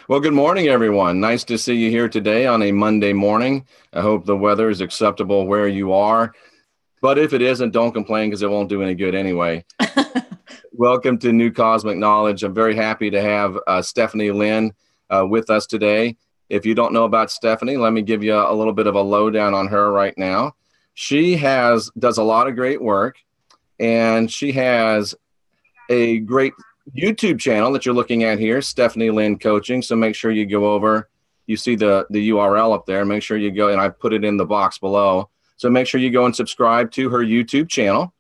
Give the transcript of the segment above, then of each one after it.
Well, good morning, everyone. Nice to see you here today on a Monday morning. I hope the weather is acceptable where you are. But if it isn't, don't complain because it won't do any good anyway. Welcome to New Cosmic Knowledge. I'm very happy to have Stephanie Lynn with us today. If you don't know about Stephanie, let me give you a little bit of a lowdown on her right now. She does a lot of great work, and she has a great YouTube channel that you're looking at here, Stephanie Lynn Coaching. So make sure you go over. You see the URL up there. Make sure you go, and I put it in the box below. So make sure you go and subscribe to her YouTube channel.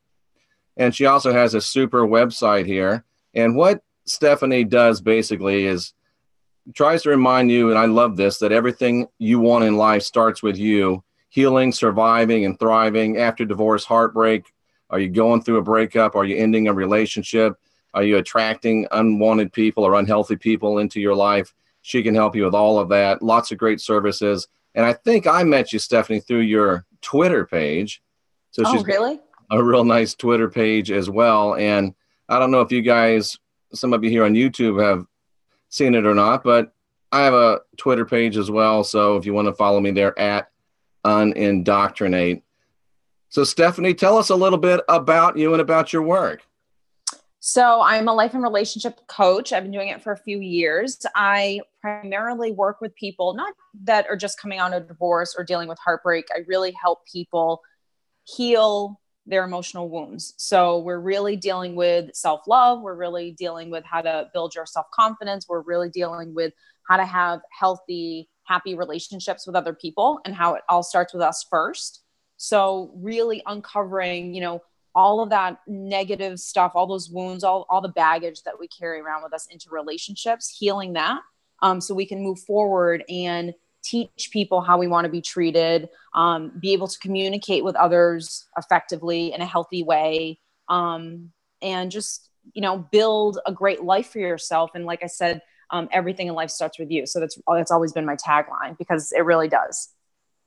And she also has a super website here. And what Stephanie does basically is tries to remind you, and I love this, that everything you want in life starts with you. Healing, surviving, and thriving. After divorce, heartbreak. Are you going through a breakup? Are you ending a relationship? Are you attracting unwanted people or unhealthy people into your life? She can help you with all of that. Lots of great services. And I think I met you, Stephanie, through your Twitter page. So she's really? a real nice Twitter page as well. And I don't know if you guys, some of you here on YouTube have seen it or not, but I have a Twitter page as well. So if you want to follow me there at UNindoctrinate. So Stephanie, tell us a little bit about you and about your work. So I'm a life and relationship coach. I've been doing it for a few years. I primarily work with people, not that are just coming out of divorce or dealing with heartbreak. I really help people heal their emotional wounds. So we're really dealing with self-love. We're really dealing with how to build your self-confidence. We're really dealing with how to have healthy, happy relationships with other people and how it all starts with us first. So really uncovering, all of that negative stuff, all those wounds, all the baggage that we carry around with us into relationships, healing that so we can move forward and teach people how we want to be treated, be able to communicate with others effectively in a healthy way, and just, build a great life for yourself. And like I said, everything in life starts with you. So that's always been my tagline because it really does.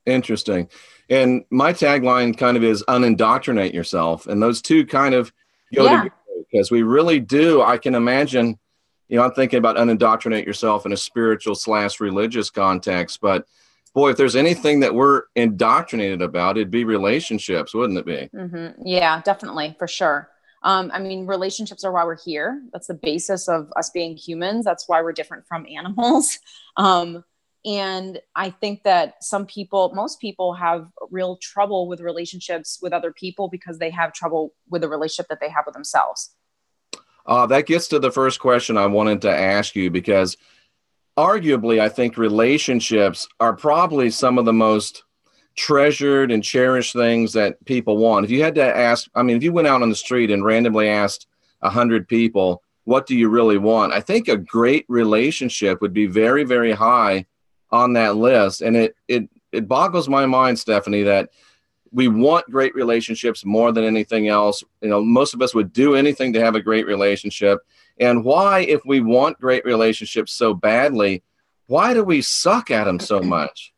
Interesting. And my tagline kind of is unindoctrinate yourself. And those two kind of go together because we really do. I can imagine, I'm thinking about unindoctrinate yourself in a spiritual / religious context. But boy, if there's anything that we're indoctrinated about, it'd be relationships, wouldn't it be? Mm-hmm. Yeah, definitely. For sure. Relationships are why we're here. That's the basis of us being humans. That's why we're different from animals. And I think that most people have real trouble with relationships with other people because they have trouble with the relationship that they have with themselves. That gets to the first question I wanted to ask you, because arguably, I think relationships are probably some of the most treasured and cherished things that people want. If you had to ask, if you went out on the street and randomly asked 100 people, what do you really want? I think a great relationship would be very, very high on that list. And it boggles my mind, Stephanie, that we want great relationships more than anything else. Most of us would do anything to have a great relationship. And why, if we want great relationships so badly, why do we suck at them so much?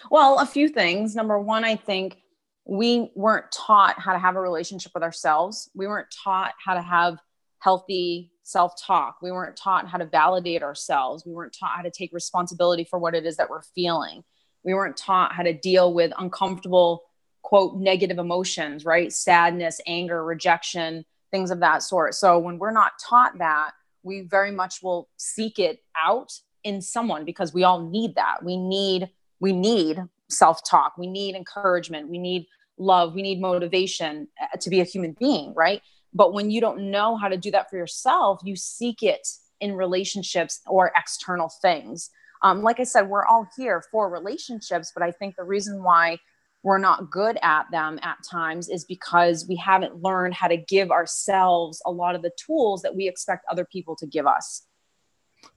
Well, a few things. Number one, I think we weren't taught how to have a relationship with ourselves. We weren't taught how to have healthy self-talk. We weren't taught how to validate ourselves. We weren't taught how to take responsibility for what it is that we're feeling. We weren't taught how to deal with uncomfortable, quote, negative emotions, right? Sadness, anger, rejection, things of that sort. So when we're not taught that, we very much will seek it out in someone because we all need that. We need self-talk. We need encouragement. We need love. We need motivation to be a human being, right? But when you don't know how to do that for yourself, you seek it in relationships or external things. Like I said, we're all here for relationships, but I think the reason why we're not good at them at times is because we haven't learned how to give ourselves a lot of the tools that we expect other people to give us.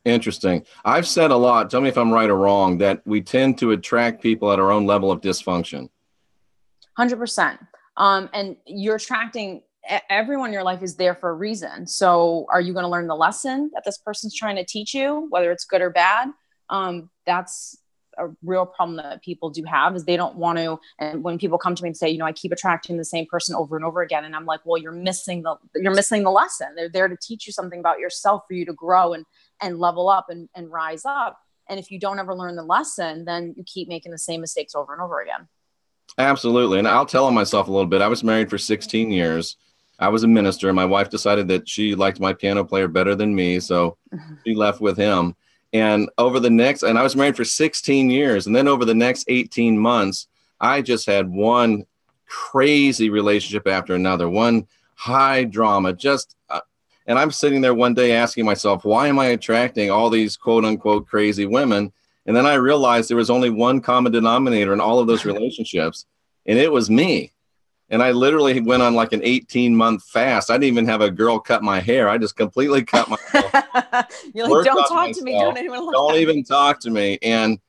Interesting. I've said a lot, tell me if I'm right or wrong, that we tend to attract people at our own level of dysfunction. 100%. And you're attracting everyone in your life is there for a reason. So are you going to learn the lesson that this person's trying to teach you, whether it's good or bad? That's a real problem that people do have, is they don't want to. And when people come to me and say, I keep attracting the same person over and over again. And I'm like, well, you're missing the lesson. They're there to teach you something about yourself for you to grow and level up and rise up. And if you don't ever learn the lesson, then you keep making the same mistakes over and over again. Absolutely. And I'll tell on myself a little bit. I was married for 16 years. I was a minister. My wife decided that she liked my piano player better than me, so she left with him. And I was married for 16 years. And then over the next 18 months, I just had one crazy relationship after another, one high drama, and I'm sitting there one day asking myself, why am I attracting all these quote unquote crazy women? And then I realized there was only one common denominator in all of those relationships, and it was me. And I literally went on like an 18-month fast. I didn't even have a girl cut my hair. I just completely cut myself. You're like, don't talk to me. Don't even talk to me. And,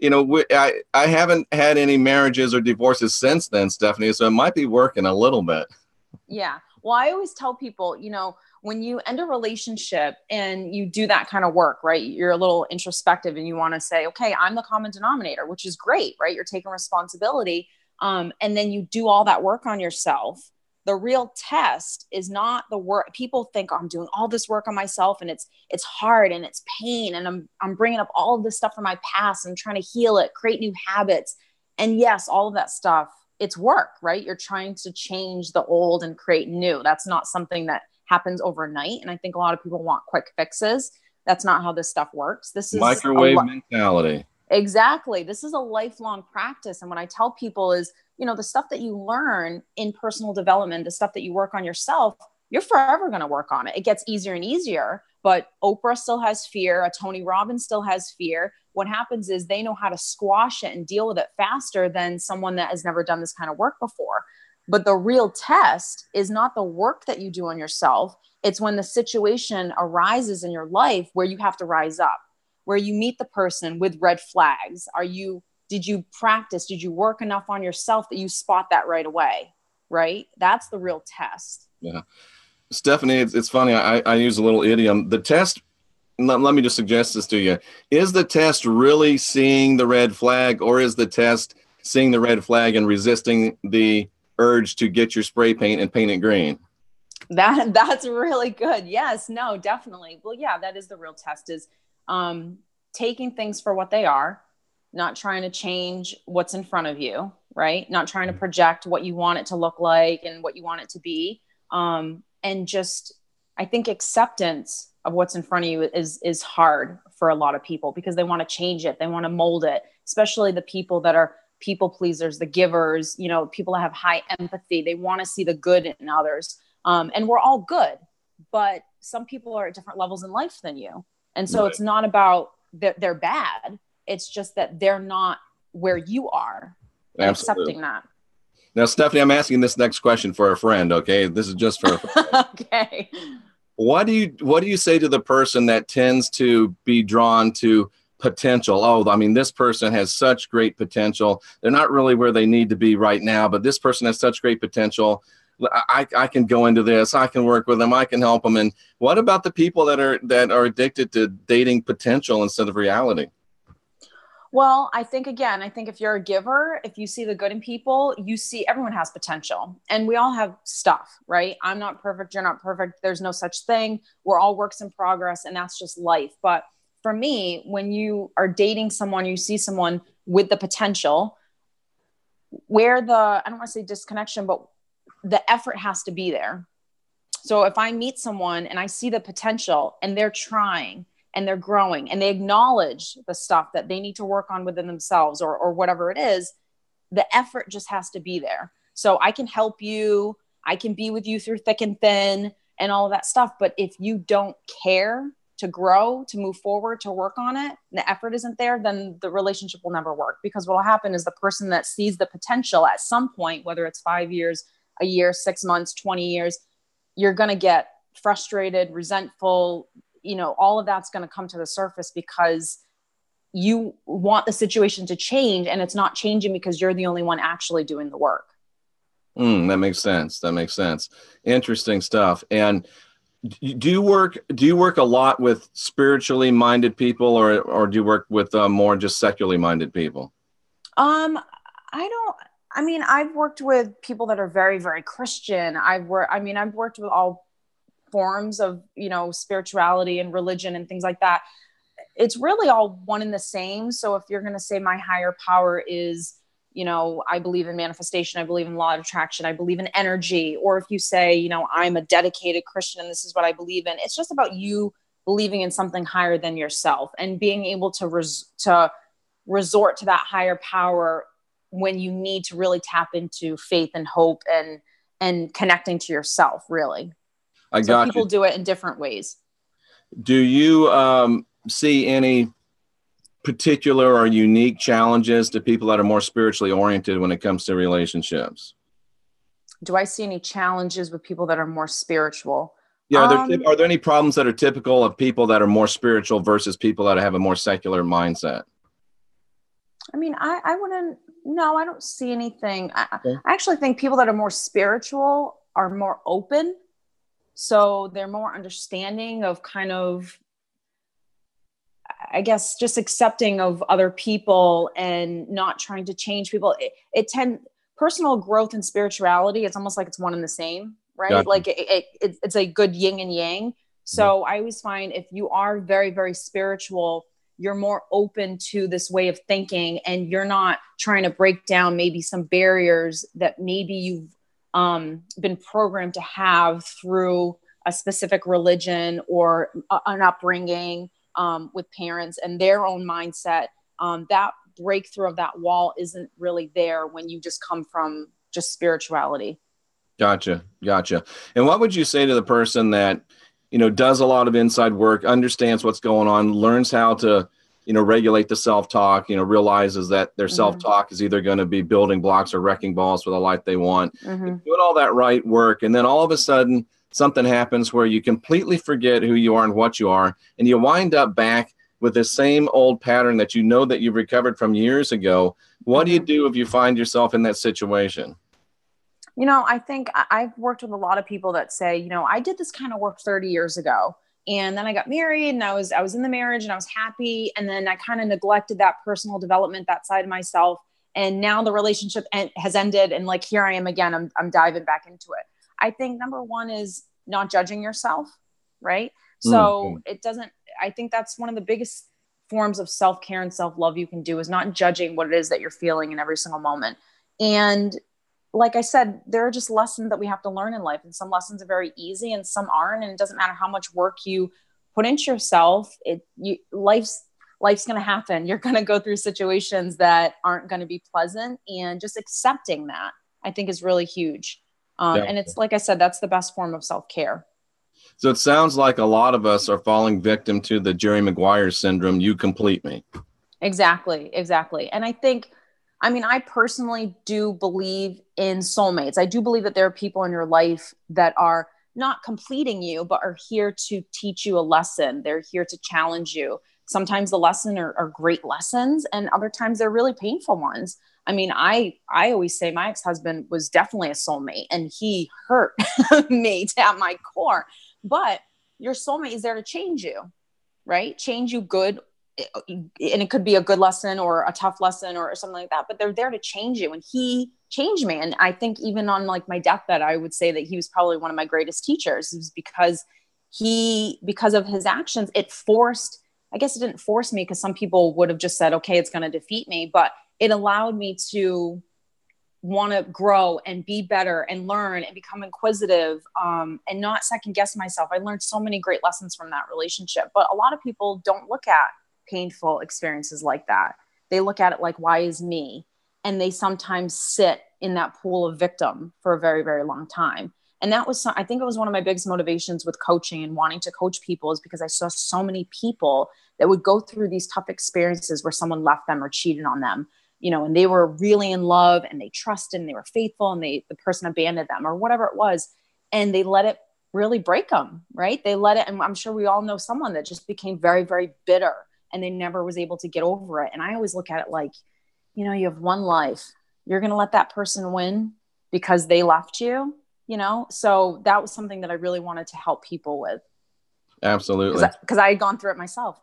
I haven't had any marriages or divorces since then, Stephanie, so it might be working a little bit. Yeah. Well, I always tell people, when you end a relationship and you do that kind of work, right? You're a little introspective and you want to say, okay, I'm the common denominator, which is great, right? You're taking responsibility. And then you do all that work on yourself. The real test is not the work. People think, oh, I'm doing all this work on myself and it's hard and it's pain. And I'm bringing up all of this stuff from my past and trying to heal it, create new habits. And yes, all of that stuff, it's work, right? You're trying to change the old and create new. That's not something that happens overnight. And I think a lot of people want quick fixes. That's not how this stuff works. This is microwave mentality. Exactly. This is a lifelong practice. And what I tell people is, the stuff that you learn in personal development, the stuff that you work on yourself, you're forever going to work on it. It gets easier and easier, but Oprah still has fear. A Tony Robbins still has fear. What happens is they know how to squash it and deal with it faster than someone that has never done this kind of work before. But the real test is not the work that you do on yourself. It's when the situation arises in your life where you have to rise up, where you meet the person with red flags. Did you practice? Did you work enough on yourself that you spot that right away? Right? That's the real test. Yeah. Stephanie, it's funny. I use a little idiom. The test, let me just suggest this to you. Is the test really seeing the red flag, or is the test seeing the red flag and resisting the urge to get your spray paint and paint it green? That's really good. Yes, no, definitely. Well, yeah, that is the real test, is taking things for what they are, not trying to change what's in front of you, right? Not trying to project what you want it to look like and what you want it to be. And just, I think acceptance of what's in front of you is hard for a lot of people because they want to change it. They want to mold it, especially the people that are people pleasers, the givers, people that have high empathy. They want to see the good in others. And we're all good, but some people are at different levels in life than you. And so It's not about that they're bad. It's just that they're not where you are, and accepting that. Now, Stephanie, I'm asking this next question for a friend. Okay. This is just for a friend. Okay. What do you say to the person that tends to be drawn to potential? Oh, I mean, this person has such great potential. They're not really where they need to be right now, but this person has such great potential. I can go into this. I can work with them. I can help them. And what about the people that are addicted to dating potential instead of reality? Well, I think if you're a giver, if you see the good in people, you see everyone has potential, and we all have stuff, right? I'm not perfect. You're not perfect. There's no such thing. We're all works in progress, and that's just life. But for me, when you are dating someone, you see someone with the potential, where I don't want to say disconnection, but the effort has to be there. So if I meet someone and I see the potential and they're trying and they're growing and they acknowledge the stuff that they need to work on within themselves or whatever it is, the effort just has to be there. So I can help you. I can be with you through thick and thin and all of that stuff. But if you don't care to grow, to move forward, to work on it, and the effort isn't there, then the relationship will never work. Because what will happen is the person that sees the potential at some point, whether it's 5 years, a year, 6 months, 20 years, you're going to get frustrated, resentful, all of that's going to come to the surface because you want the situation to change, and it's not changing because you're the only one actually doing the work. That makes sense. Interesting stuff. And do you work a lot with spiritually minded people, or do you work with more just secularly minded people? I've worked with people that are very, very Christian. I've worked with all forms of, you know, spirituality and religion and things like that, it's really all one and the same. So if you're going to say my higher power is, you know, I believe in manifestation, I believe in law of attraction, I believe in energy, or if you say, you know, I'm a dedicated Christian and this is what I believe in, it's just about you believing in something higher than yourself and being able to resort to that higher power when you need to really tap into faith and hope and connecting to yourself, really. So people do it in different ways. Do you see any particular or unique challenges to people that are more spiritually oriented when it comes to relationships? Do I see any challenges with people that are more spiritual? Yeah, are there any problems that are typical of people that are more spiritual versus people that have a more secular mindset? I mean, I wouldn't, no, I don't see anything. I actually think people that are more spiritual are more open. So they're more understanding of kind of, I guess, just accepting of other people and not trying to change people. Personal growth and spirituality, it's almost like it's one and the same, right? Gotcha. Like it's a good yin and yang. So I always find if you are very, very spiritual, you're more open to this way of thinking and you're not trying to break down maybe some barriers that maybe you've been programmed to have through a specific religion or an upbringing with parents and their own mindset. That breakthrough of that wall isn't really there when you just come from just spirituality. Gotcha. And what would you say to the person that, you know, does a lot of inside work, understands what's going on, learns how to, you know, regulate the self-talk, you know, realizes that their self-talk is either going to be building blocks or wrecking balls for the life they want, doing all that right work. And then all of a sudden something happens where you completely forget who you are and what you are. And you wind up back with the same old pattern that you know that you've recovered from years ago. What do you do if you find yourself in that situation? You know, I think I've worked with a lot of people that say, you know, I did this kind of work 30 years ago. And then I got married and I was in the marriage and I was happy. And then I kind of neglected that personal development, that side of myself. And now the relationship has ended. And like, here I am again, I'm diving back into it. I think number one is not judging yourself. Right. So I think that's one of the biggest forms of self-care and self-love you can do is not judging what it is that you're feeling in every single moment. And like I said, there are just lessons that we have to learn in life, and some lessons are very easy and some aren't. And it doesn't matter how much work you put into yourself. Life's going to happen. You're going to go through situations that aren't going to be pleasant, and just accepting that, I think, is really huge. And it's, like I said, that's the best form of self-care. So it sounds like a lot of us are falling victim to the Jerry Maguire syndrome. You complete me. Exactly. And I think, I mean, I personally do believe in soulmates. I do believe that there are people in your life that are not completing you, but are here to teach you a lesson. They're here to challenge you. Sometimes the lessons are great lessons, and other times they're really painful ones. I mean, I always say my ex-husband was definitely a soulmate, and he hurt me at my core. But your soulmate is there to change you, right? Change you good. And it could be a good lesson or a tough lesson or something like that, but they're there to change you. And he changed me. And I think even on like my deathbed, I would say that he was probably one of my greatest teachers. It was because of his actions, I guess it didn't force me, because some people would have just said, okay, it's going to defeat me, but it allowed me to want to grow and be better and learn and become inquisitive, and not second guess myself. I learned so many great lessons from that relationship, but a lot of people don't look at painful experiences like that. They look at it like, why is me? And they sometimes sit in that pool of victim for a very, very long time. And that was, I think it was one of my biggest motivations with coaching and wanting to coach people, is because I saw so many people that would go through these tough experiences where someone left them or cheated on them, you know, and they were really in love and they trusted and they were faithful, and the person abandoned them or whatever it was. And they let it really break them, right? They let it. And I'm sure we all know someone that just became very, very bitter, and they never was able to get over it. And I always look at it like, you know, you have one life. You're going to let that person win because they left you, you know? So that was something that I really wanted to help people with. Absolutely. Because I had gone through it myself.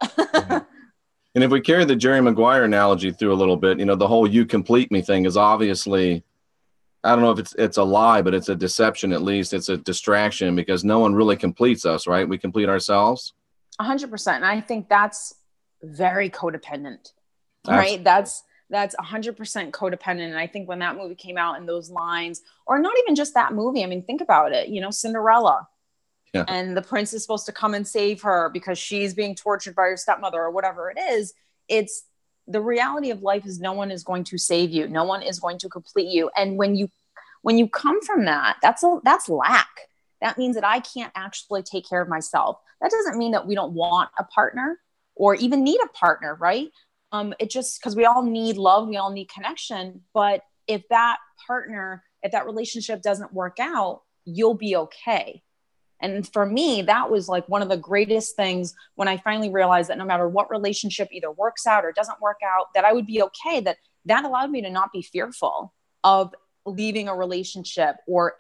And if we carry the Jerry Maguire analogy through a little bit, you know, the whole "you complete me" thing is obviously I don't know if it's a lie, but it's a deception. At least it's a distraction, because no one really completes us, right? We complete ourselves. 100%. And I think that's very codependent, right? Absolutely. That's 100% codependent. And I think when that movie came out and those lines, or not even just that movie, I mean, think about it, you know, Cinderella, Yeah. and the prince is supposed to come and save her because she's being tortured by her stepmother or whatever it is. It's the reality of life is no one is going to save you. No one is going to complete you. And when you come from that, that's lack. That means that I can't actually take care of myself. That doesn't mean that we don't want a partner or even need a partner, right? It just, because we all need love, we all need connection. But if that partner, if that relationship doesn't work out, you'll be okay. And for me, that was like one of the greatest things when I finally realized that no matter what relationship either works out or doesn't work out, that I would be okay. That allowed me to not be fearful of leaving a relationship or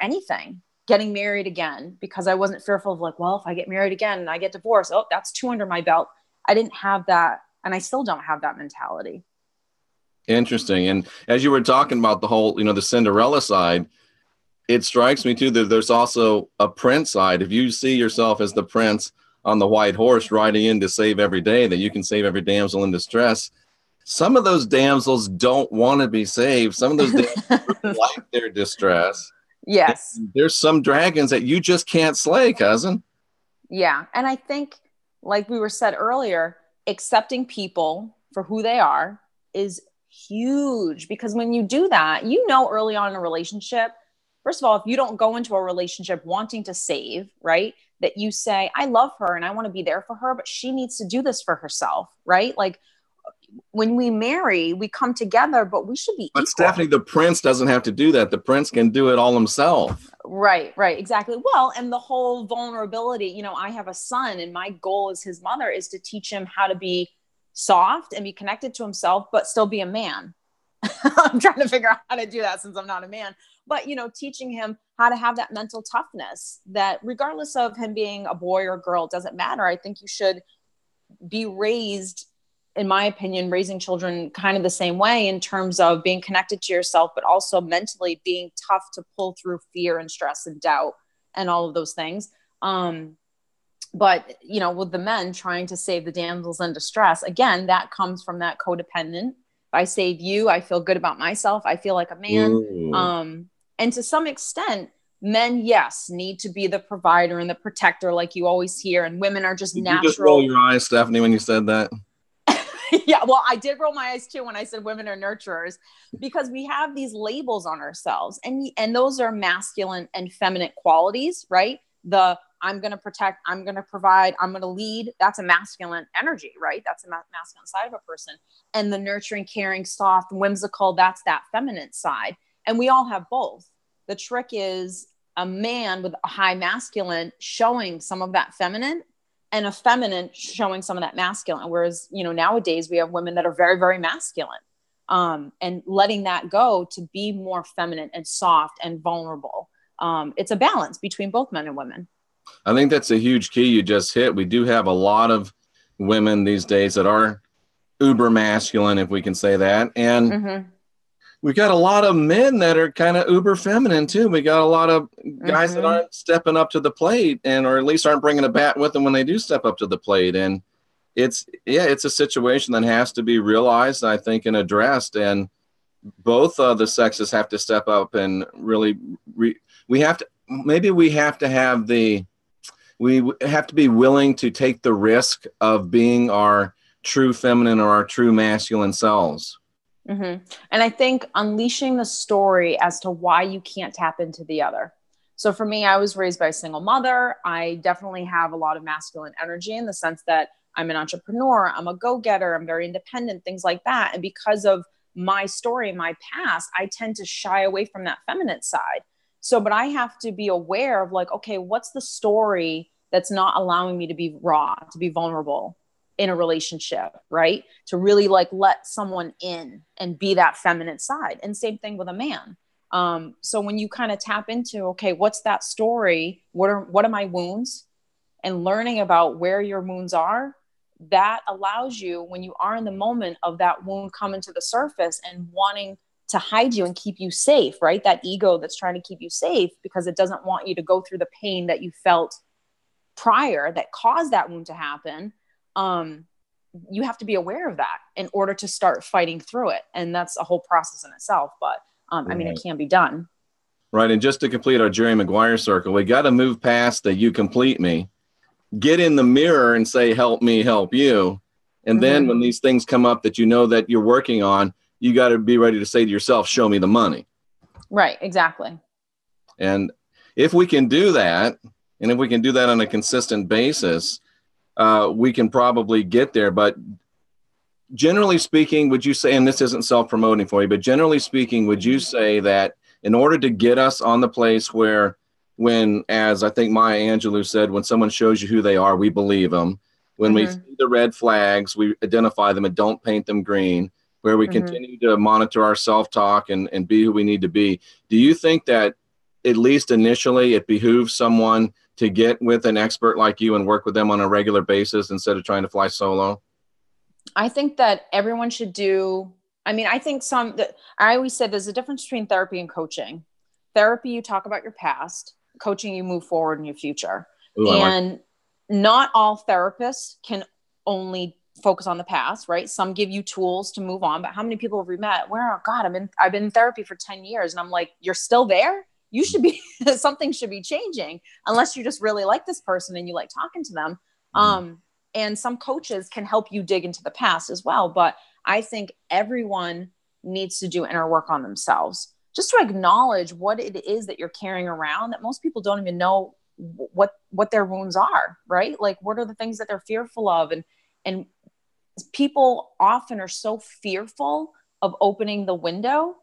anything, getting married again, because I wasn't fearful of like, well, if I get married again and I get divorced, oh, that's two under my belt. I didn't have that. And I still don't have that mentality. Interesting. And as you were talking about the whole, the Cinderella side, it strikes me too that there's also a prince side. If you see yourself as the prince on the white horse riding in to save every day, that you can save every damsel in distress. Some of those damsels don't want to be saved. Some of those damsels really like their distress. Yes. And there's some dragons that you just can't slay, cousin. Yeah. And I think, like we were said earlier, accepting people for who they are is huge, because when you do that, early on in a relationship, first of all, if you don't go into a relationship wanting to save, right, that you say, I love her and I want to be there for her, but she needs to do this for herself, right? Like when we marry, we come together, but we should be But equal. Stephanie, the prince doesn't have to do that. The prince can do it all himself. Right, exactly. Well, and the whole vulnerability, I have a son and my goal as his mother is to teach him how to be soft and be connected to himself, but still be a man. I'm trying to figure out how to do that since I'm not a man, but, teaching him how to have that mental toughness, that regardless of him being a boy or a girl, it doesn't matter. I think you should be raised, in my opinion, raising children kind of the same way in terms of being connected to yourself, but also mentally being tough to pull through fear and stress and doubt and all of those things. But, with the men trying to save the damsels in distress, again, that comes from that codependent. If I save you, I feel good about myself. I feel like a man. And to some extent, men, yes, need to be the provider and the protector, like you always hear, and women are just natural. You just roll your eyes, Stephanie, when you said that. Yeah, well, I did roll my eyes too when I said women are nurturers, because we have these labels on ourselves, and those are masculine and feminine qualities, right? I'm going to protect, I'm going to provide, I'm going to lead. That's a masculine energy, right? That's a masculine side of a person. And the nurturing, caring, soft, whimsical, that's that feminine side. And we all have both. The trick is a man with a high masculine showing some of that feminine, and a feminine showing some of that masculine. Whereas, nowadays we have women that are very, very masculine, and letting that go to be more feminine and soft and vulnerable. It's a balance between both men and women. I think that's a huge key you just hit. We do have a lot of women these days that are uber masculine, if we can say that. And we got a lot of men that are kind of uber feminine too. We got a lot of guys that aren't stepping up to the plate, or at least aren't bringing a bat with them when they do step up to the plate. And it's a situation that has to be realized, I think, and addressed. And both the sexes have to step up and really, we have to be willing to take the risk of being our true feminine or our true masculine selves. And I think unleashing the story as to why you can't tap into the other. So for me, I was raised by a single mother. I definitely have a lot of masculine energy in the sense that I'm an entrepreneur, I'm a go-getter, I'm very independent, things like that. And because of my story, my past, I tend to shy away from that feminine side. So, but I have to be aware of like, okay, what's the story that's not allowing me to be raw, to be vulnerable in a relationship, right? To really like let someone in and be that feminine side. And same thing with a man. So when you kind of tap into, okay, what's that story? What are my wounds? And learning about where your wounds are, that allows you, when you are in the moment of that wound coming to the surface and wanting to hide you and keep you safe, right? That ego that's trying to keep you safe because it doesn't want you to go through the pain that you felt prior that caused that wound to happen. You have to be aware of that in order to start fighting through it. And that's a whole process in itself. But I mean, it can be done. Right. And just to complete our Jerry Maguire circle, we got to move past the you complete me, get in the mirror and say, help me, help you. And then when these things come up that you know that you're working on, you got to be ready to say to yourself, show me the money. Right. Exactly. And if we can do that, and if we can do that on a consistent basis, we can probably get there. But generally speaking, would you say, and this isn't self-promoting for you, but generally speaking, would you say that in order to get us on the place where, when, as I think Maya Angelou said, when someone shows you who they are, we believe them. When we see the red flags, we identify them and don't paint them green, where we continue to monitor our self-talk and be who we need to be. Do you think that at least initially it behooves someone to get with an expert like you and work with them on a regular basis instead of trying to fly solo? I think that everyone should do. I mean, I think I always say there's a difference between therapy and coaching. Therapy, you talk about your past. Coaching, you move forward in your future. Ooh, and not all therapists can only focus on the past, right? Some give you tools to move on, but how many people have we met where, oh God, I've been in therapy for 10 years. And I'm like, you're still there? You should be, something should be changing unless you just really like this person and you like talking to them. And some coaches can help you dig into the past as well. But I think everyone needs to do inner work on themselves, just to acknowledge what it is that you're carrying around that most people don't even know what their wounds are, right? Like, what are the things that they're fearful of? And people often are so fearful of opening the window,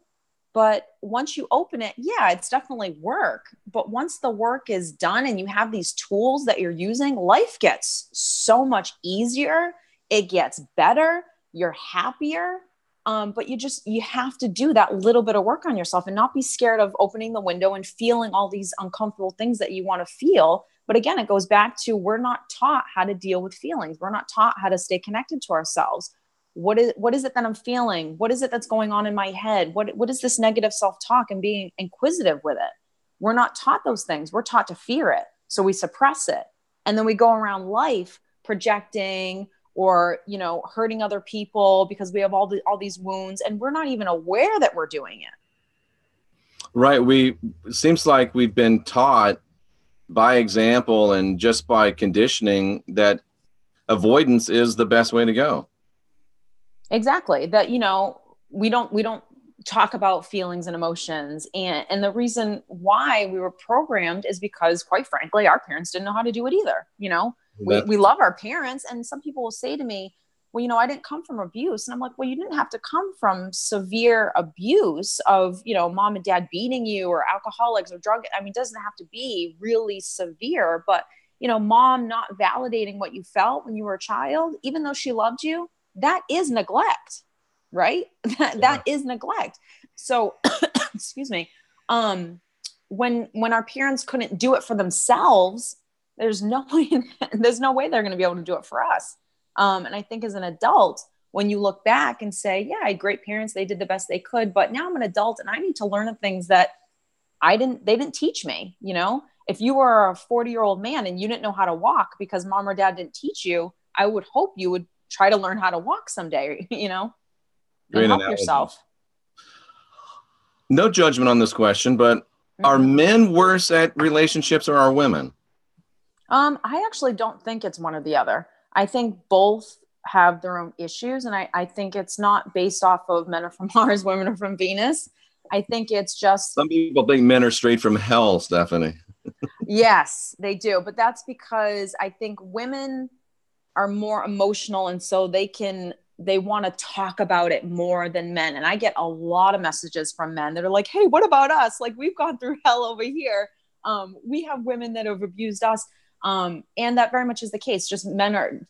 but once you open it, yeah, it's definitely work. But once the work is done and you have these tools that you're using, life gets so much easier. It gets better. You're happier. But you have to do that little bit of work on yourself and not be scared of opening the window and feeling all these uncomfortable things that you want to feel. But again, it goes back to, we're not taught how to deal with feelings. We're not taught how to stay connected to ourselves. What is it that I'm feeling? What is it that's going on in my head? What is this negative self-talk and being inquisitive with it? We're not taught those things. We're taught to fear it. So we suppress it. And then we go around life projecting or, hurting other people because we have all these wounds and we're not even aware that we're doing it. Right. It seems like we've been taught by example and just by conditioning that avoidance is the best way to go. Exactly. That, we don't talk about feelings and emotions. And the reason why we were programmed is because, quite frankly, our parents didn't know how to do it either. We love our parents. And some people will say to me, well, I didn't come from abuse. And I'm like, well, you didn't have to come from severe abuse of, mom and dad beating you or alcoholics or drug. I mean, it doesn't have to be really severe, but, mom not validating what you felt when you were a child, even though she loved you, that is neglect, right? That is neglect. So, excuse me. When our parents couldn't do it for themselves, there's no way they're going to be able to do it for us. And I think as an adult, when you look back and say, yeah, I had great parents, they did the best they could, but now I'm an adult and I need to learn the things that they didn't teach me. If you were a 40-year-old man and you didn't know how to walk because mom or dad didn't teach you, I would hope you would try to learn how to walk someday, and help yourself. No judgment on this question, but are men worse at relationships or are women? I actually don't think it's one or the other. I think both have their own issues. And I think it's not based off of men are from Mars, women are from Venus. I think it's just... Some people think men are straight from hell, Stephanie. Yes, they do. But that's because I think women are more emotional. And so they want to talk about it more than men. And I get a lot of messages from men that are like, hey, what about us? Like, we've gone through hell over here. We have women that have abused us. And that very much is the case. Just men are,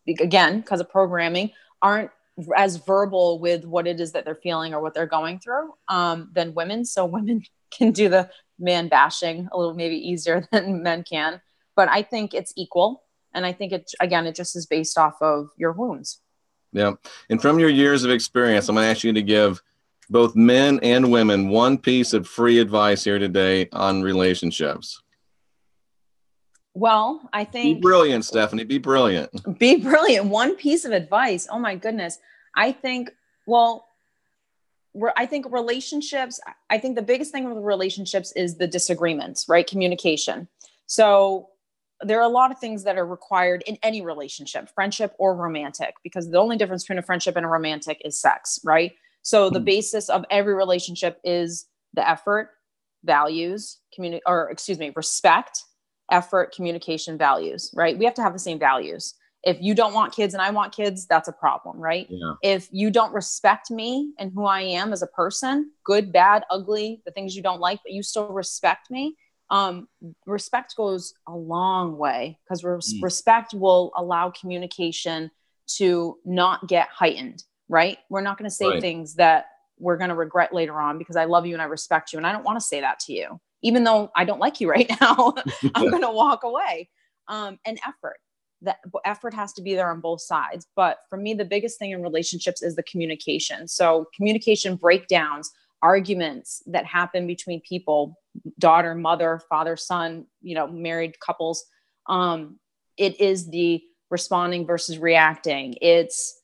again, because of programming, aren't as verbal with what it is that they're feeling or what they're going through than women. So women can do the man bashing a little maybe easier than men can. But I think it's equal. And I think it just is based off of your wounds. Yeah. And from your years of experience, I'm going to ask you to give both men and women, one piece of free advice here today on relationships. Well, I think... Be brilliant, Stephanie. Be brilliant. Be brilliant. One piece of advice. Oh my goodness. I think relationships, I think the biggest thing with relationships is the disagreements, right? Communication. So there are a lot of things that are required in any relationship, friendship or romantic, because the only difference between a friendship and a romantic is sex, right? So the basis of every relationship is the effort, values, respect, effort, communication, values, right? We have to have the same values. If you don't want kids and I want kids, that's a problem, right? Yeah. If you don't respect me and who I am as a person, good, bad, ugly, the things you don't like, but you still respect me, respect goes a long way, because respect will allow communication to not get heightened, right? We're not going to say things that we're going to regret later on because I love you and I respect you. And I don't want to say that to you. Even though I don't like you right now, I'm going to walk away. And effort. That effort has to be there on both sides. But for me, the biggest thing in relationships is the communication. So communication breakdowns, arguments that happen between people, daughter, mother, father, son, married couples. It is the responding versus reacting. It's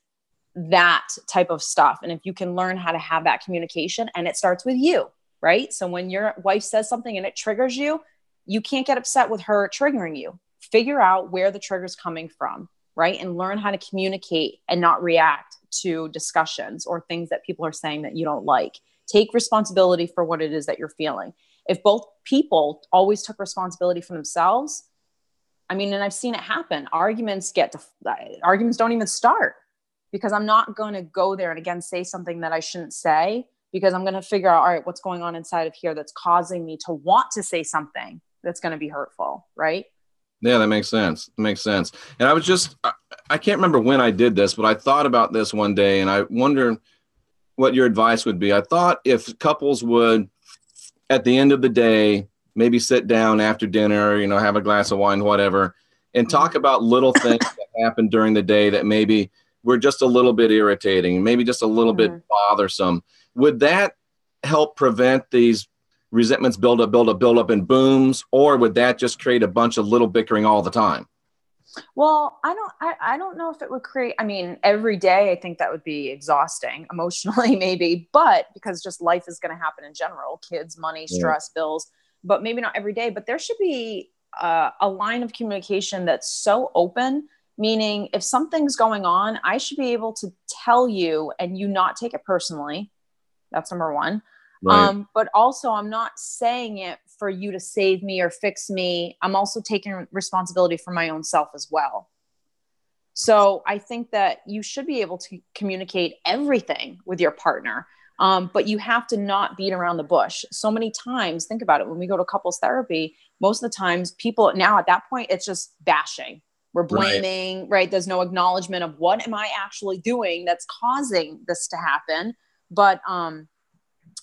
that type of stuff. And if you can learn how to have that communication, and it starts with you, right? So when your wife says something and it triggers you, you can't get upset with her triggering you. Figure out where the trigger's coming from, right? And learn how to communicate and not react to discussions or things that people are saying that you don't like. Take responsibility for what it is that you're feeling. If both people always took responsibility for themselves, and I've seen it happen. Arguments don't even start, because I'm not going to go there and again say something that I shouldn't say, because I'm going to figure out, all right, what's going on inside of here that's causing me to want to say something that's going to be hurtful, right? Yeah, that makes sense. And I can't remember when I did this, but I thought about this one day, and I wonder what your advice would be. I thought if couples would, at the end of the day, maybe sit down after dinner, have a glass of wine, whatever, and talk about little things that happened during the day that maybe were just a little bit irritating, maybe just a little bit bothersome. Would that help prevent these resentments build up and booms, or would that just create a bunch of little bickering all the time? Well, I don't know if it would create, every day, I think that would be exhausting emotionally, maybe, but because just life is going to happen in general, kids, money, stress, bills, but maybe not every day. But there should be a line of communication that's so open, meaning if something's going on, I should be able to tell you and you not take it personally. That's number one. Right. But also I'm not saying it for you to save me or fix me. I'm also taking responsibility for my own self as well. So I think that you should be able to communicate everything with your partner. But you have to not beat around the bush. So many times, think about it, when we go to couples therapy, most of the times people now at that point, it's just bashing. We're blaming, right? There's no acknowledgement of what am I actually doing that's causing this to happen. But,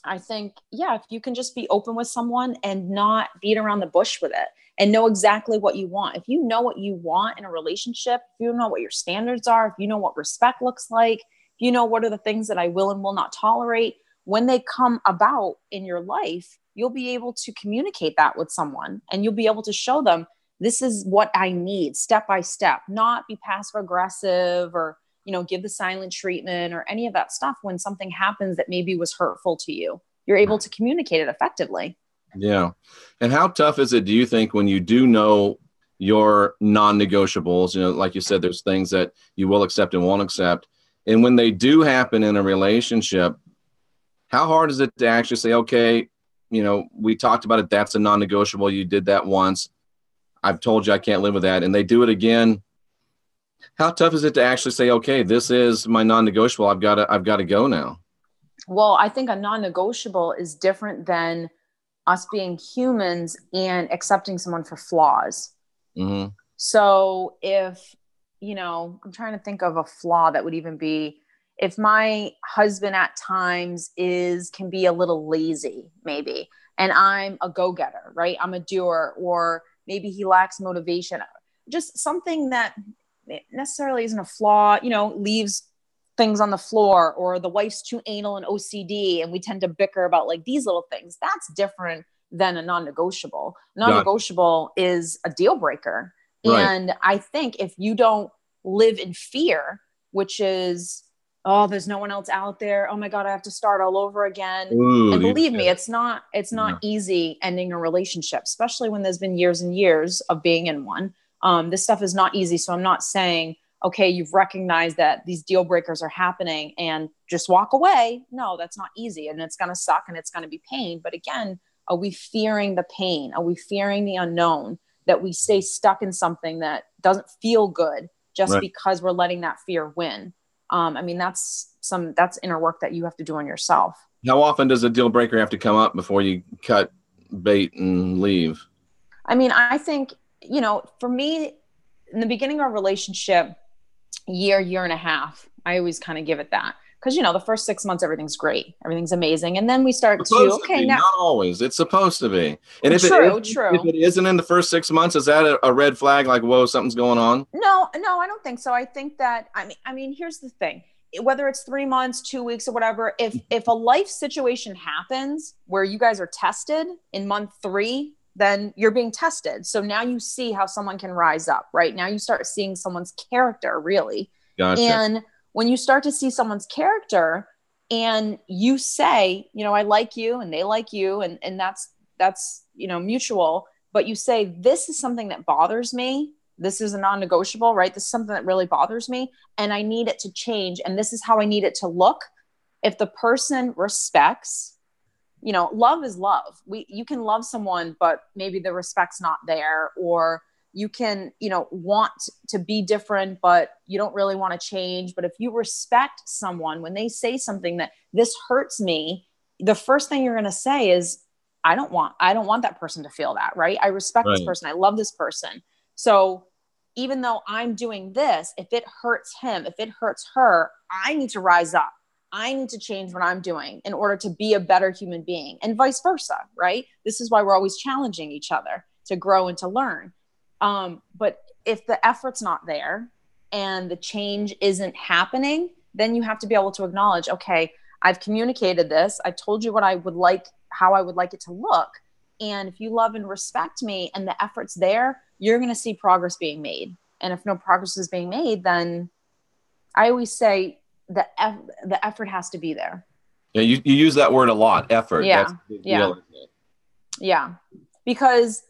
I think, if you can just be open with someone and not beat around the bush with it and know exactly what you want. If you know what you want in a relationship, if you know what your standards are, if you know what respect looks like, if you know what are the things that I will and will not tolerate, when they come about in your life, you'll be able to communicate that with someone and you'll be able to show them, this is what I need step by step, not be passive aggressive or give the silent treatment or any of that stuff. When something happens that maybe was hurtful to you, you're able to communicate it effectively. Yeah. And how tough is it, do you think, when you do know your non-negotiables, like you said, there's things that you will accept and won't accept. And when they do happen in a relationship, how hard is it to actually say, okay, we talked about it. That's a non-negotiable. You did that once. I've told you I can't live with that. And they do it again. How tough is it to actually say, okay, this is my non-negotiable. I've got to go now. Well, I think a non-negotiable is different than us being humans and accepting someone for flaws. Mm-hmm. So if, I'm trying to think of a flaw that would even be, if my husband at times can be a little lazy, maybe, and I'm a go-getter, right? I'm a doer, or maybe he lacks motivation, just something that necessarily isn't a flaw, leaves things on the floor, or the wife's too anal and OCD, and we tend to bicker about like these little things. That's different than a non-negotiable. Non-negotiable is a deal breaker. Right. And I think if you don't live in fear, which is, oh, there's no one else out there, oh my God, I have to start all over again. Ooh, and believe me, it's not easy ending a relationship, especially when there's been years and years of being in one. This stuff is not easy. So I'm not saying, okay, you've recognized that these deal breakers are happening and just walk away. No, that's not easy. And it's going to suck and it's going to be pain. But again, are we fearing the pain? Are we fearing the unknown, that we stay stuck in something that doesn't feel good just because we're letting that fear win? I mean, that's inner work that you have to do on yourself. How often does a deal breaker have to come up before you cut bait and leave? I mean, I think, for me, in the beginning of a relationship, year and a half, I always kind of give it that. Because, the first 6 months, everything's great. Everything's amazing. And then we start not always. It's supposed to be. And if it isn't in the first 6 months, is that a red flag? Like, whoa, something's going on? No, I don't think so. I think that, I mean, here's the thing. Whether it's 3 months, 2 weeks, or whatever, if a life situation happens where you guys are tested in month 3, then you're being tested. So now you see how someone can rise up, right? Now you start seeing someone's character, really. Gotcha. And when you start to see someone's character and you say, I like you and they like you, and that's mutual, but you say, this is something that bothers me. This is a non-negotiable, right? This is something that really bothers me and I need it to change. And this is how I need it to look. If the person respects, love is love. You can love someone, but maybe the respect's not there, or you can, want to be different, but you don't really want to change. But if you respect someone, when they say something that this hurts me, the first thing you're going to say is, I don't want that person to feel that, right? I respect this person. I love this person. So even though I'm doing this, if it hurts him, if it hurts her, I need to rise up. I need to change what I'm doing in order to be a better human being, and vice versa, right? This is why we're always challenging each other to grow and to learn. But if the effort's not there and the change isn't happening, then you have to be able to acknowledge, okay, I've communicated this. I told you what I would like, how I would like it to look. And if you love and respect me and the effort's there, you're going to see progress being made. And if no progress is being made, then I always say the effort has to be there. Yeah, you use that word a lot, effort. Yeah. That's a big deal. Yeah. Because,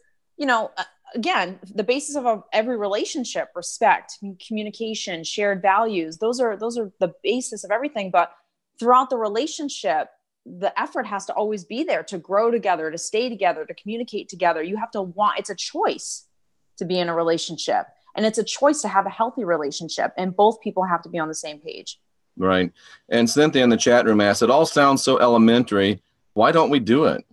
again, the basis of every relationship, respect, communication, shared values, those are the basis of everything. But throughout the relationship, the effort has to always be there to grow together, to stay together, to communicate together. You have to it's a choice to be in a relationship, and it's a choice to have a healthy relationship, and both people have to be on the same page. Right. And Cynthia in the chat room asked, it all sounds so elementary. Why don't we do it?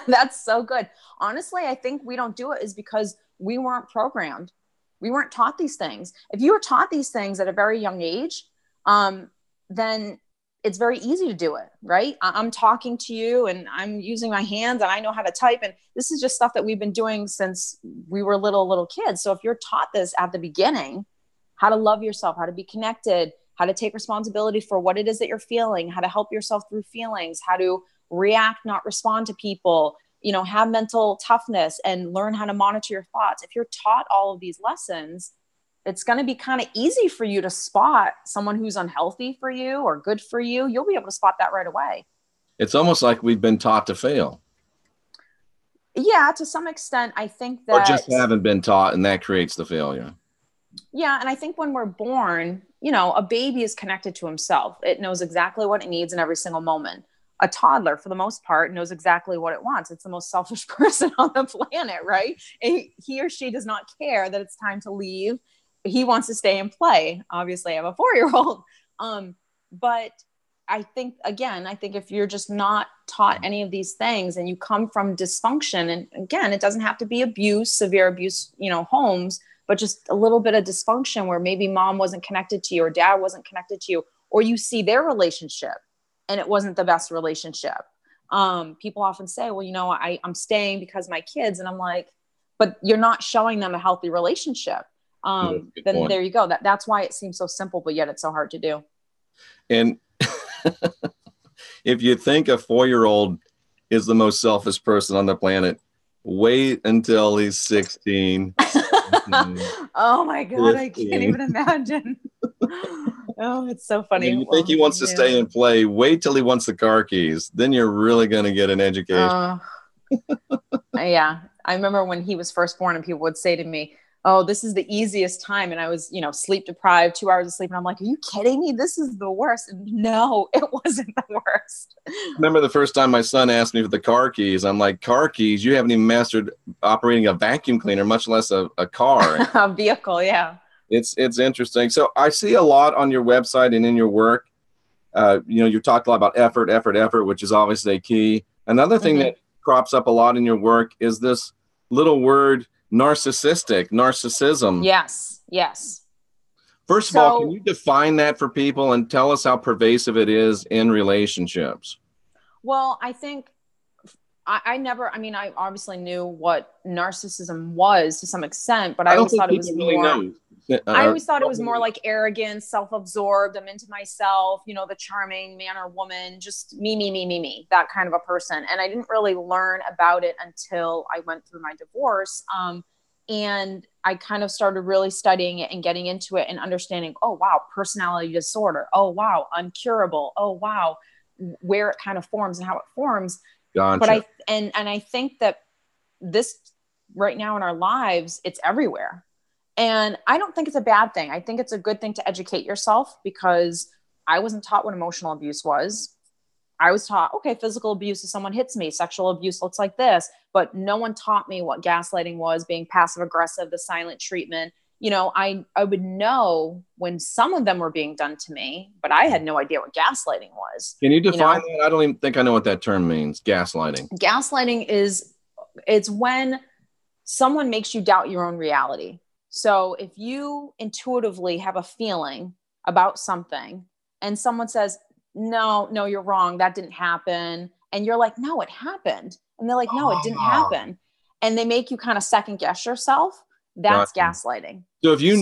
That's so good. Honestly, I think we don't do it is because we weren't programmed. We weren't taught these things. If you were taught these things at a very young age, then it's very easy to do it, right? I'm talking to you and I'm using my hands and I know how to type. And this is just stuff that we've been doing since we were little kids. So if you're taught this at the beginning, how to love yourself, how to be connected, how to take responsibility for what it is that you're feeling, how to help yourself through feelings, how to react, not respond to people, have mental toughness and learn how to monitor your thoughts. If you're taught all of these lessons, it's going to be kind of easy for you to spot someone who's unhealthy for you or good for you. You'll be able to spot that right away. It's almost like we've been taught to fail. Yeah, to some extent, I think that. Or just haven't been taught, and that creates the failure. Yeah, and I think when we're born, a baby is connected to himself. It knows exactly what it needs in every single moment. A toddler, for the most part, knows exactly what it wants. It's the most selfish person on the planet, right? He or she does not care that it's time to leave. He wants to stay and play. Obviously, I have a 4-year-old. But I think if you're just not taught any of these things and you come from dysfunction, and again, it doesn't have to be abuse, severe abuse, homes, but just a little bit of dysfunction where maybe mom wasn't connected to you or dad wasn't connected to you, or you see their relationship and it wasn't the best relationship. People often say, well, I'm staying because my kids, and I'm like, but you're not showing them a healthy relationship. then there you go. That's why it seems so simple, but yet it's so hard to do. And if you think a 4-year-old is the most selfish person on the planet, wait until he's 16. 17, Oh my God, 15. I can't even imagine. Oh, it's so funny. And you think he wants to stay and play, wait till he wants the car keys. Then you're really going to get an education. Yeah. I remember when he was first born and people would say to me, oh, this is the easiest time. And I was, sleep deprived, 2 hours of sleep. And I'm like, are you kidding me? This is the worst. And no, it wasn't the worst. Remember the first time my son asked me for the car keys. I'm like, car keys? You haven't even mastered operating a vacuum cleaner, much less a car. A vehicle, yeah. It's interesting. So I see a lot on your website and in your work. You talked a lot about effort, which is obviously a key. Another thing that crops up a lot in your work is this little word narcissism. Yes. First of all, can you define that for people and tell us how pervasive it is in relationships? Well, I think I obviously knew what narcissism was to some extent, but I always thought it was more. I always thought it was more like arrogance, self-absorbed. I'm into myself, the charming man or woman, just me, that kind of a person. And I didn't really learn about it until I went through my divorce. And I kind of started really studying it and getting into it and understanding, oh, wow, personality disorder. Oh, wow, uncurable. Oh, wow, where it kind of forms and how it forms. Gotcha. But I think that this right now in our lives, it's everywhere. And I don't think it's a bad thing. I think it's a good thing to educate yourself, because I wasn't taught what emotional abuse was. I was taught, okay, physical abuse is someone hits me. Sexual abuse looks like this. But no one taught me what gaslighting was, being passive aggressive, the silent treatment. I would know when some of them were being done to me, but I had no idea what gaslighting was. Can you define that? I don't even think I know what that term means, gaslighting. Gaslighting it's when someone makes you doubt your own reality. So if you intuitively have a feeling about something and someone says, no, you're wrong, that didn't happen. And you're like, no, it happened. And they're like, no, it didn't happen. And they make you kind of second guess yourself. That's gaslighting. So if you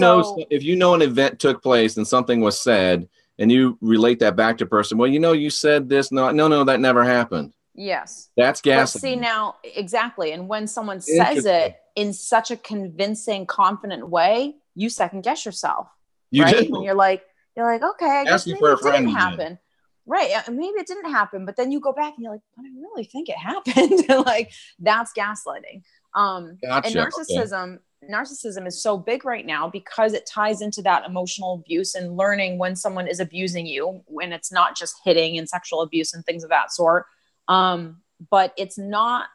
know an event took place and something was said and you relate that back to a person, well, you said this. No, that never happened. Yes. That's gaslighting. But see now, exactly. And when someone says it in such a convincing, confident way, you second guess yourself. You right? do. When you're like, okay, I guess maybe it didn't happen. Right. Maybe it didn't happen. But then you go back and you're like, but I really think it happened. Like, that's gaslighting. Gotcha. And narcissism is so big right now because it ties into that emotional abuse and learning when someone is abusing you, when it's not just hitting and sexual abuse and things of that sort. But it's not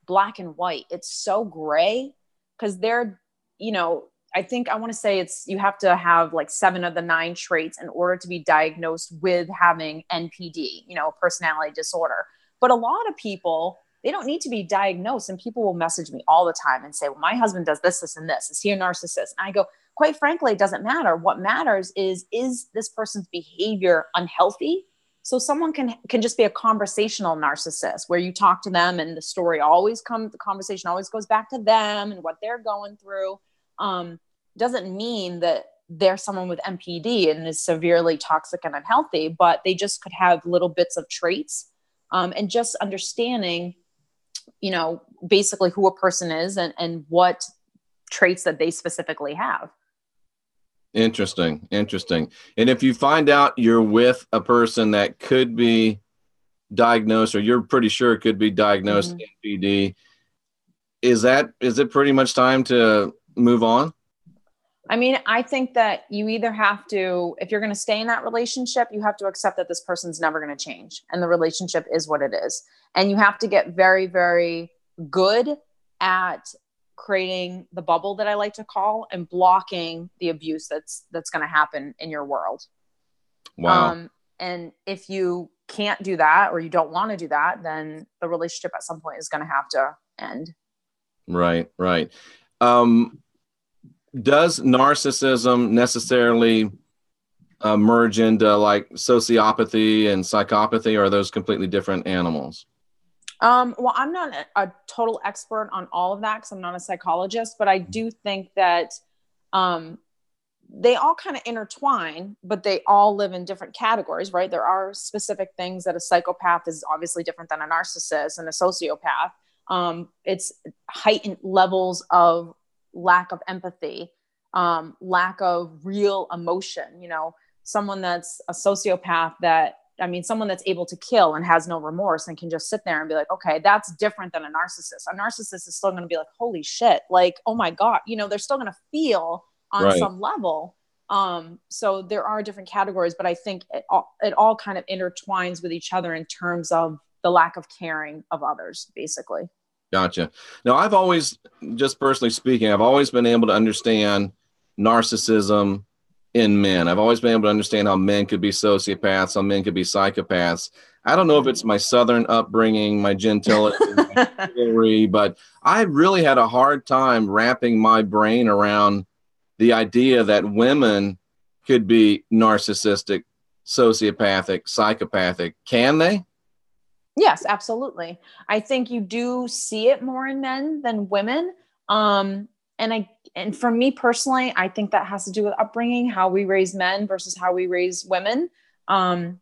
black and white. It's so gray because they're, I think I want to say you have to have like 7 of the 9 traits in order to be diagnosed with having NPD, personality disorder. But a lot of people, they don't need to be diagnosed. And people will message me all the time and say, well, my husband does this, and this. Is he a narcissist? And I go, quite frankly, it doesn't matter. What matters is this person's behavior unhealthy? So someone can just be a conversational narcissist where you talk to them and the conversation always goes back to them and what they're going through. Doesn't mean that they're someone with NPD and is severely toxic and unhealthy, but they just could have little bits of traits, and just understanding, basically who a person is and what traits that they specifically have. Interesting. And if you find out you're with a person that could be diagnosed, or you're pretty sure it could be diagnosed NPD, is it pretty much time to move on? I mean, I think that you either have to, if you're going to stay in that relationship, you have to accept that this person's never going to change and the relationship is what it is. And you have to get very, very good at creating the bubble that I like to call and blocking the abuse that's going to happen in your world. Wow. And if you can't do that, or you don't want to do that, then the relationship at some point is going to have to end. Right. Does narcissism necessarily merge into like sociopathy and psychopathy, or are those completely different animals? Well, I'm not a total expert on all of that because I'm not a psychologist, but I do think that they all kind of intertwine, but they all live in different categories, right? There are specific things that a psychopath is obviously different than a narcissist and a sociopath. It's heightened levels of lack of empathy, lack of real emotion. You know, someone that's a sociopath someone that's able to kill and has no remorse and can just sit there and be like, okay, that's different than a narcissist. A narcissist is still going to be like, holy shit, like, oh my God, you know, they're still going to feel on some level. So there are different categories, but I think it all kind of intertwines with each other in terms of the lack of caring of others, basically. Gotcha. Now, I've always, just personally speaking, I've always been able to understand narcissism in men. I've always been able to understand how men could be sociopaths, how men could be psychopaths. I don't know if it's my Southern upbringing, my gentility, my chivalry, but I really had a hard time wrapping my brain around the idea that women could be narcissistic, sociopathic, psychopathic. Can they? Yes, absolutely. I think you do see it more in men than women. And for me personally, I think that has to do with upbringing, how we raise men versus how we raise women. You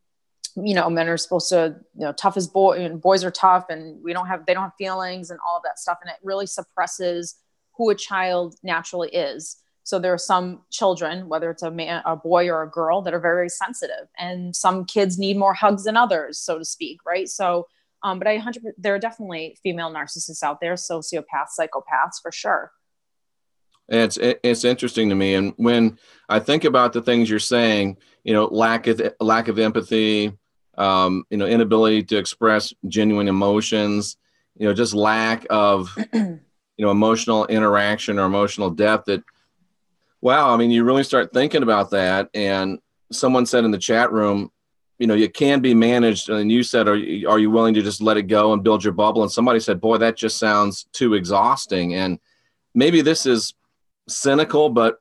know, men are supposed to, you know, tough as boys are tough, and they don't have feelings and all of that stuff. And it really suppresses who a child naturally is. So there are some children, whether it's a boy or a girl, that are very, very sensitive, and some kids need more hugs than others, so to speak. Right. So, but there are definitely female narcissists out there, sociopaths, psychopaths, for sure. It's interesting to me. And when I think about the things you're saying, you know, lack of empathy, you know, inability to express genuine emotions, you know, just lack of, you know, emotional interaction or emotional depth, that, wow, I mean, you really start thinking about that. And someone said in the chat room, you know, it can be managed. And you said, are you willing to just let it go and build your bubble? And somebody said, boy, that just sounds too exhausting. And maybe this is cynical, but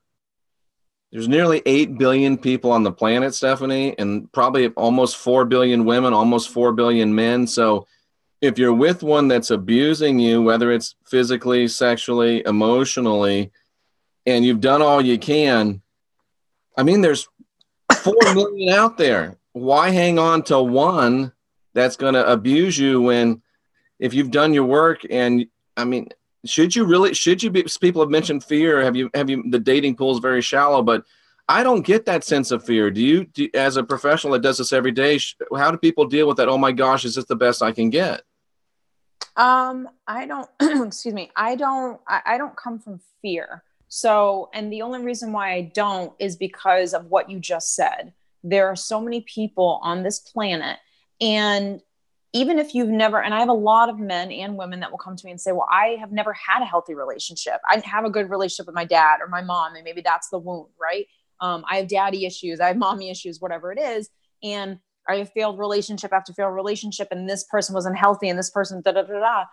there's nearly 8 billion people on the planet, Stephanie, and probably almost 4 billion women, almost 4 billion men. So if you're with one that's abusing you, whether it's physically, sexually, emotionally, and you've done all you can, I mean, there's 4 million out there. Why hang on to one that's going to abuse you when, if you've done your work? And I mean, should you be, people have mentioned fear. Have you, the dating pool is very shallow, but I don't get that sense of fear. Do you, as a professional that does this every day, how do people deal with that? Oh my gosh, is this the best I can get? I don't, excuse me. I don't come from fear. So, and the only reason why I don't is because of what you just said. There are so many people on this planet, and even if you've never, and I have a lot of men and women that will come to me and say, well, I have never had a healthy relationship. I didn't have a good relationship with my dad or my mom, and maybe that's the wound, right? I have daddy issues, I have mommy issues, whatever it is. And I have failed relationship after failed relationship, and this person wasn't healthy, and this person, da, da, da, da.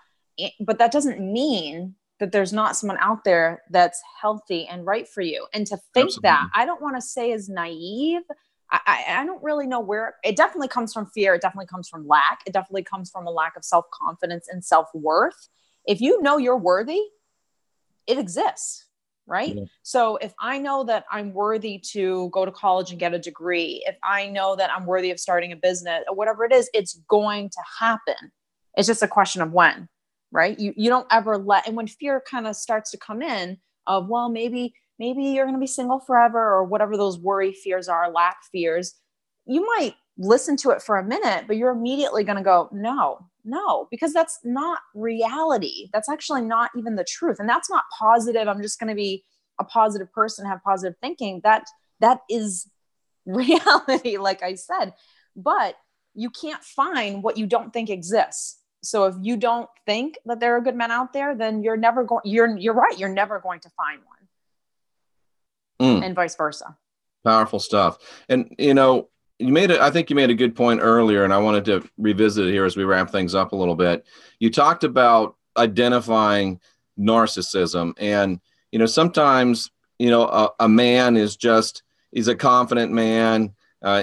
But that doesn't mean that there's not someone out there that's healthy and right for you. And to think Absolutely. That, I don't want to say is naive. I don't really know where it definitely comes from. Fear. It definitely comes from lack. It definitely comes from a lack of self-confidence and self-worth. If you know you're worthy, it exists, right? Yeah. So if I know that I'm worthy to go to college and get a degree, if I know that I'm worthy of starting a business or whatever it is, it's going to happen. It's just a question of when, right? You don't ever and when fear kind of starts to come in of, well, maybe you're going to be single forever, or whatever those worry fears are, lack fears, you might listen to it for a minute, but you're immediately going to go, no, because that's not reality. That's actually not even the truth. And that's not positive. I'm just going to be a positive person, have positive thinking. That is reality, like I said, but you can't find what you don't think exists. So if you don't think that there are good men out there, then you're right. You're never going to find one. And vice versa. Powerful stuff. And, you know, I think you made a good point earlier, and I wanted to revisit it here as we wrap things up a little bit. You talked about identifying narcissism, and, you know, sometimes, you know, a man he's a confident man.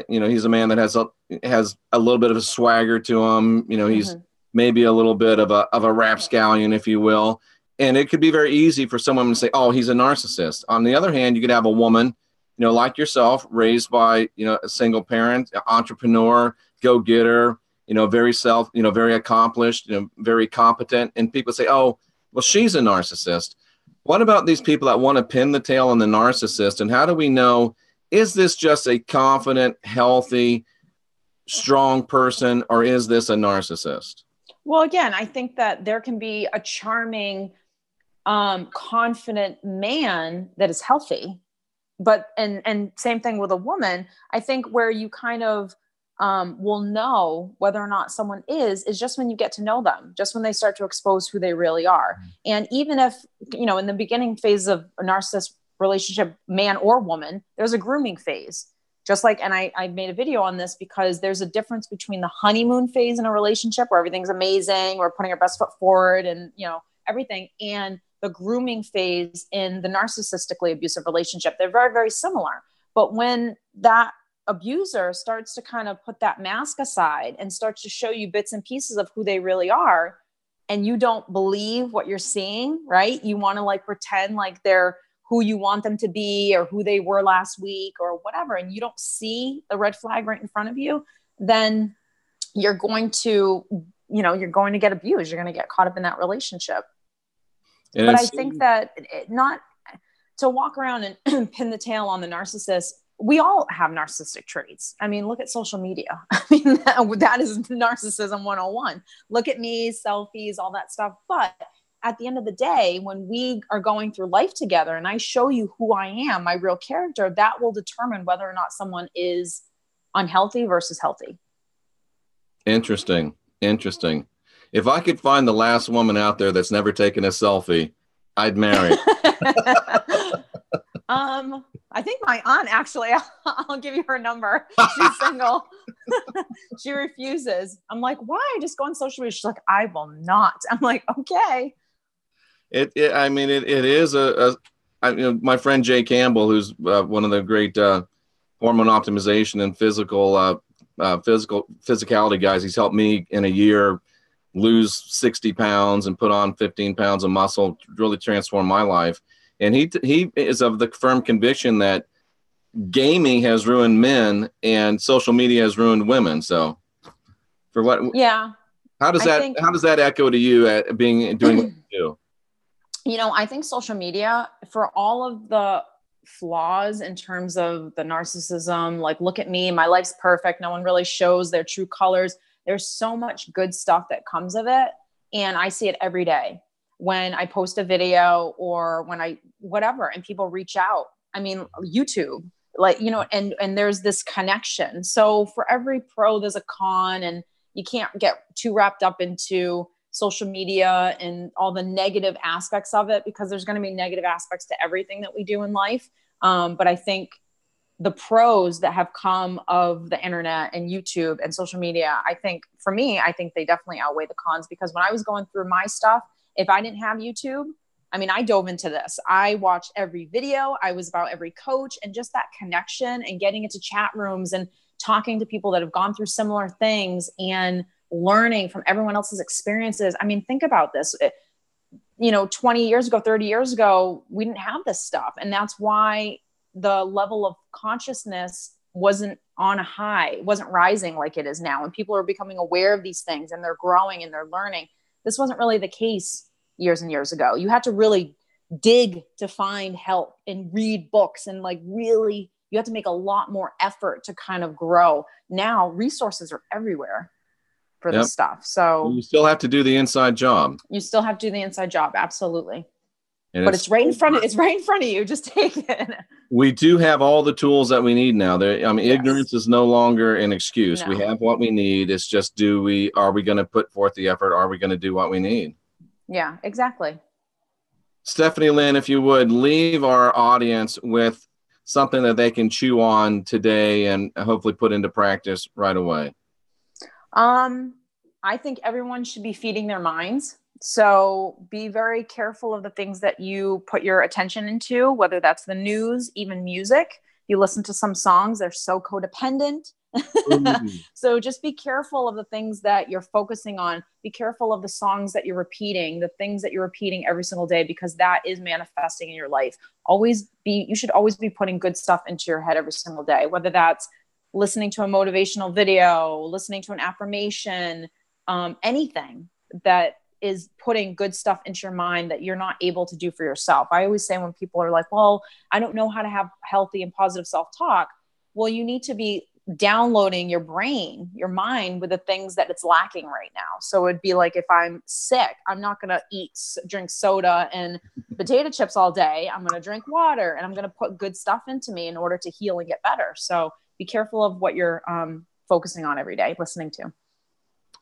You know, he's a man that has a little bit of a swagger to him. You know, he's maybe a little bit of a rapscallion, if you will. And it could be very easy for someone to say, oh, he's a narcissist. On the other hand, you could have a woman, like yourself, raised by, a single parent, entrepreneur, go-getter, very very accomplished, very competent. And people say, oh, well, she's a narcissist. What about these people that want to pin the tail on the narcissist? And how do we know, is this just a confident, healthy, strong person, or is this a narcissist? Well, again, I think that there can be a charming, confident man that is healthy, but, and same thing with a woman. I think where you kind of, will know whether or not someone is just when you get to know them, just when they start to expose who they really are. And even if, in the beginning phase of a narcissist relationship, man or woman, there's a grooming phase. Just like, and I made a video on this because there's a difference between the honeymoon phase in a relationship where everything's amazing, we're putting our best foot forward and, everything, and the grooming phase in the narcissistically abusive relationship. They're very, very similar. But when that abuser starts to kind of put that mask aside and starts to show you bits and pieces of who they really are, and you don't believe what you're seeing, right? You want to like pretend like they're who you want them to be or who they were last week or whatever, and you don't see the red flag right in front of you, then you're going to, you're going to get abused. You're going to get caught up in that relationship. And but I think that not to walk around and pin the tail on the narcissist. We all have narcissistic traits. I mean, look at social media. I mean, that is narcissism 101. Look at me, selfies, all that stuff. But at the end of the day, when we are going through life together and I show you who I am, my real character, that will determine whether or not someone is unhealthy versus healthy. Interesting. If I could find the last woman out there that's never taken a selfie, I'd marry. I think my aunt, actually, I'll give you her number. She's single. She refuses. I'm like, why? Just go on social media. She's like, I will not. I'm like, okay. It is my friend Jay Campbell, who's one of the great hormone optimization and physicality guys. He's helped me in a year lose 60 pounds and put on 15 pounds of muscle, really transform my life. And he is of the firm conviction that gaming has ruined men and social media has ruined women. So for what? Yeah. How does that echo to you at doing what you do? I think social media, for all of the flaws in terms of the narcissism, like, look at me, my life's perfect, no one really shows their true colors. There's so much good stuff that comes of it. And I see it every day when I post a video or when whatever, and people reach out. I mean, YouTube, like, and there's this connection. So for every pro, there's a con, and you can't get too wrapped up into social media and all the negative aspects of it, because there's going to be negative aspects to everything that we do in life. But I think the pros that have come of the internet and YouTube and social media, I think they definitely outweigh the cons, because when I was going through my stuff, if I didn't have YouTube, I mean, I dove into this. I watched every video. I was about every coach, and just that connection and getting into chat rooms and talking to people that have gone through similar things and learning from everyone else's experiences. I mean, think about this. 20 years ago, 30 years ago, we didn't have this stuff. And that's why the level of consciousness wasn't on a high, wasn't rising like it is now. And people are becoming aware of these things and they're growing and they're learning. This wasn't really the case years and years ago. You had to really dig to find help and read books, and really, you have to make a lot more effort to kind of grow. Now resources are everywhere for this stuff. So you still have to do the inside job. Absolutely. But it's right in front of you. Just take it. We do have all the tools that we need now. Ignorance is no longer an excuse. No. We have what we need. It's just, are we going to put forth the effort? Are we going to do what we need? Yeah, exactly. Stephanie Lynn, if you would leave our audience with something that they can chew on today and hopefully put into practice right away. I think everyone should be feeding their minds. So be very careful of the things that you put your attention into, whether that's the news, even music. You listen to some songs, they're so codependent So just be careful of the things that you're focusing on. Be careful of the songs that you're repeating, the things that you're repeating every single day, because that is manifesting in your life. You should always be putting good stuff into your head every single day, whether that's listening to a motivational video, listening to an affirmation, anything that is putting good stuff into your mind that you're not able to do for yourself. I always say when people are like, well, I don't know how to have healthy and positive self-talk. Well, you need to be downloading your brain, your mind with the things that it's lacking right now. So it'd be like, if I'm sick, I'm not going to drink soda and potato chips all day. I'm going to drink water and I'm going to put good stuff into me in order to heal and get better. So be careful of what you're focusing on every day, listening to.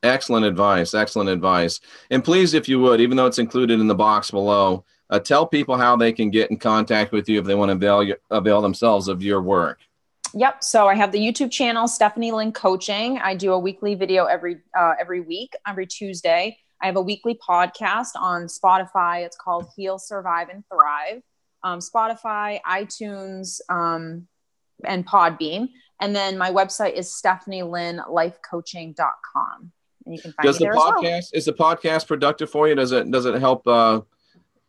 Excellent advice. Excellent advice. And please, if you would, even though it's included in the box below, tell people how they can get in contact with you if they want to avail themselves of your work. Yep. So I have the YouTube channel, Stephanie Lynn Coaching. I do a weekly video every week, every Tuesday. I have a weekly podcast on Spotify. It's called Heal, Survive, and Thrive. Spotify, iTunes, and Podbean. And then my website is stephanielynlifecoaching.com. And you can find me there as well. Is the podcast productive for you? Does it help? I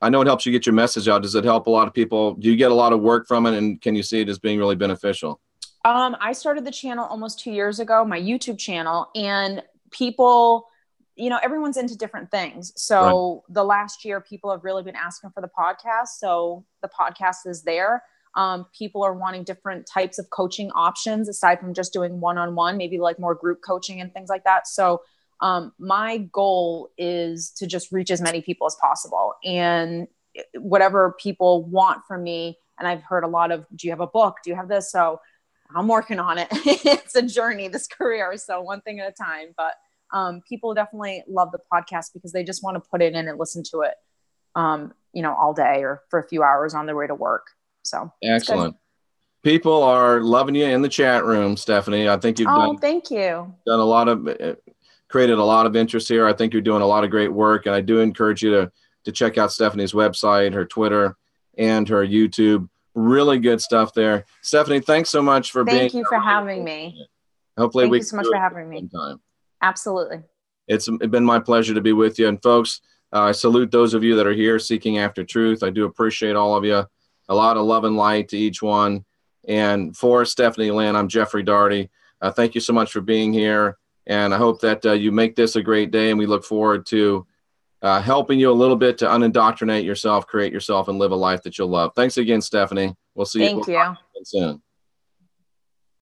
know it helps you get your message out. Does it help a lot of people? Do you get a lot of work from it? And can you see it as being really beneficial? I started the channel almost 2 years ago, my YouTube channel, and people, everyone's into different things. So The last year, people have really been asking for the podcast. So the podcast is there. People are wanting different types of coaching options aside from just doing one-on-one, maybe like more group coaching and things like that. So my goal is to just reach as many people as possible, and whatever people want from me. And I've heard a lot of, do you have a book? Do you have this? So I'm working on it. It's a journey, this career. So one thing at a time, but people definitely love the podcast because they just want to put it in and listen to it, all day or for a few hours on their way to work. So excellent. People are loving you in the chat room, Stephanie. I think thank you. Done a lot of, created a lot of interest here. I think you're doing a lot of great work, and I do encourage you to check out Stephanie's website, her Twitter, and her YouTube. Really good stuff there. Stephanie, thanks so much for being here. Thank you for having me. Hopefully Thank you so much for having me. Absolutely. It's been my pleasure to be with you. And folks, I salute those of you that are here seeking after truth. I do appreciate all of you. A lot of love and light to each one. And for Stephanie Lynn, I'm Jeffrey Daugherty. Thank you so much for being here. And I hope that you make this a great day. And we look forward to helping you a little bit to unindoctrinate yourself, create yourself, and live a life that you'll love. Thanks again, Stephanie. We'll see you. Thank you. Soon.